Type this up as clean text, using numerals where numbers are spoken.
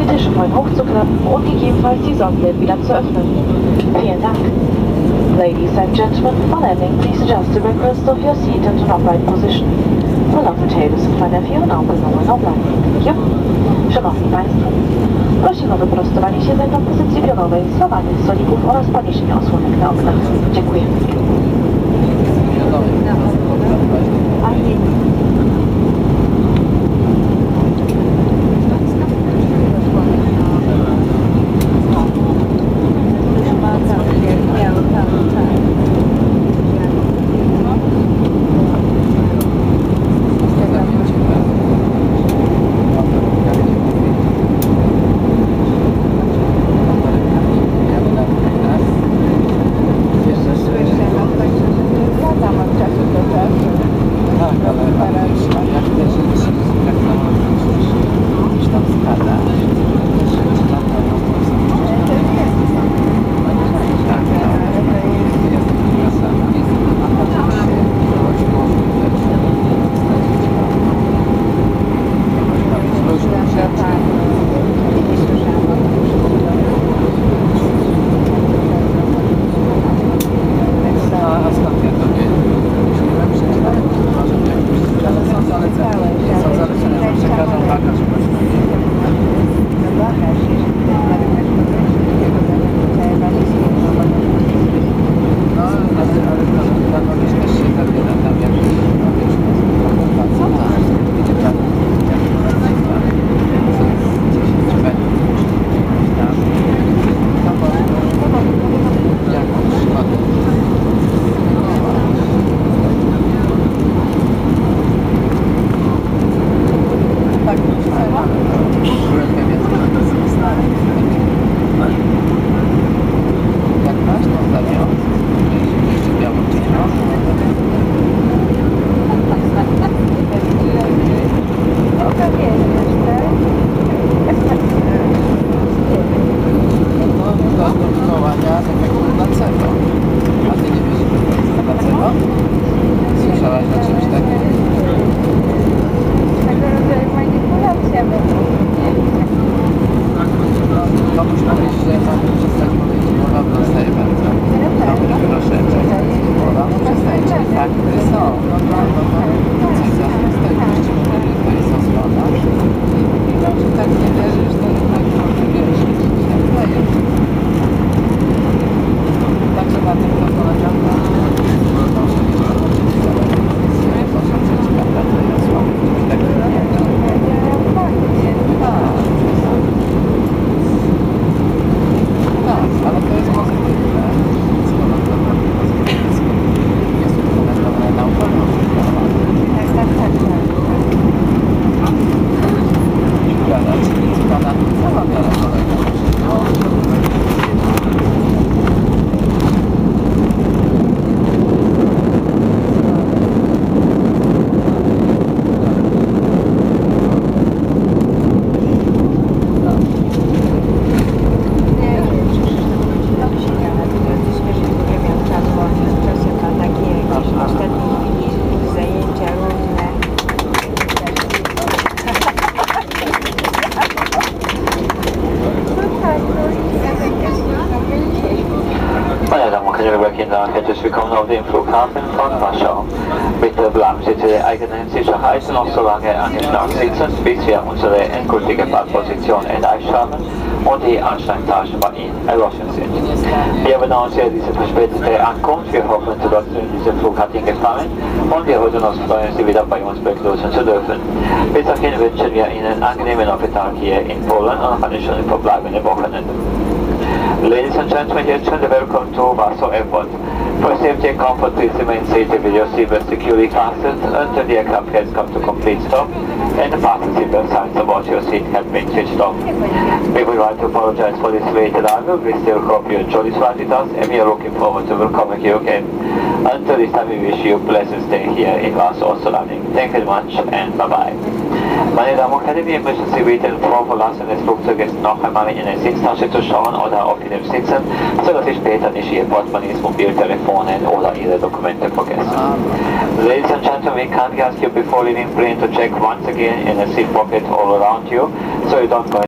die Tische vorhin hochzuklappen und gegebenenfalls die Sonnenläden wieder zu öffnen. Vielen Dank. Ladies and gentlemen, for landing, please adjust the backrest of your seat into an upright position. Pull off the tables in front of you and open them when oblique. Thank you. Szanowni Państwo, prosimy o wyprostowanie siedzeń do pozycji pionowej, schowanie stolików oraz poniesienie osłonek na oknach. Dziękuję. Herzlich willkommen auf dem Flughafen von Warschau. Bitte bleiben Sie zur eigenen Sicherheit noch so lange angeschnallt sitzen, bis wir unsere endgültige Fahrtposition erreicht haben und die Ansteigtaschen bei Ihnen erloschen sind. Wir bedanken uns diese verspätete Ankunft. Wir hoffen, trotzdem dieser Flug hat Ihnen gefallen und wir würden uns freuen, Sie wieder bei uns begrüßen zu dürfen. Bis dahin wünschen wir Ihnen einen angenehmen Aufenthalt hier in Polen und noch eine schöne verbleibende Wochenende. Ladies and gentlemen, here's welcome to Warsaw Airport. For safety and comfort, please remain seated with your seatbelt securely fastened until the aircraft has come to complete stop and the fasten seatbelt signs about your seat have been switched off. We would like to apologize for this late arrival. We still hope you enjoy this flight with us and we are looking forward to welcoming you again. Until this time, we wish you a pleasant stay here in Warsaw surrounding. Thank you very much and bye-bye. Meine Damen und Herren, wir müssen Sie bitten, vor Verlassen des Flugzeuges noch einmal in Ihre Sitztasche zu schauen oder auf Ihrem Sitzen, sodass Sie später nicht Ihr Portemonnaies, Mobiltelefone oder Ihre Dokumente vergessen. Ladies and gentlemen, we kindly ask you before leaving plane to check once again in the seat pocket all around you, so you don't go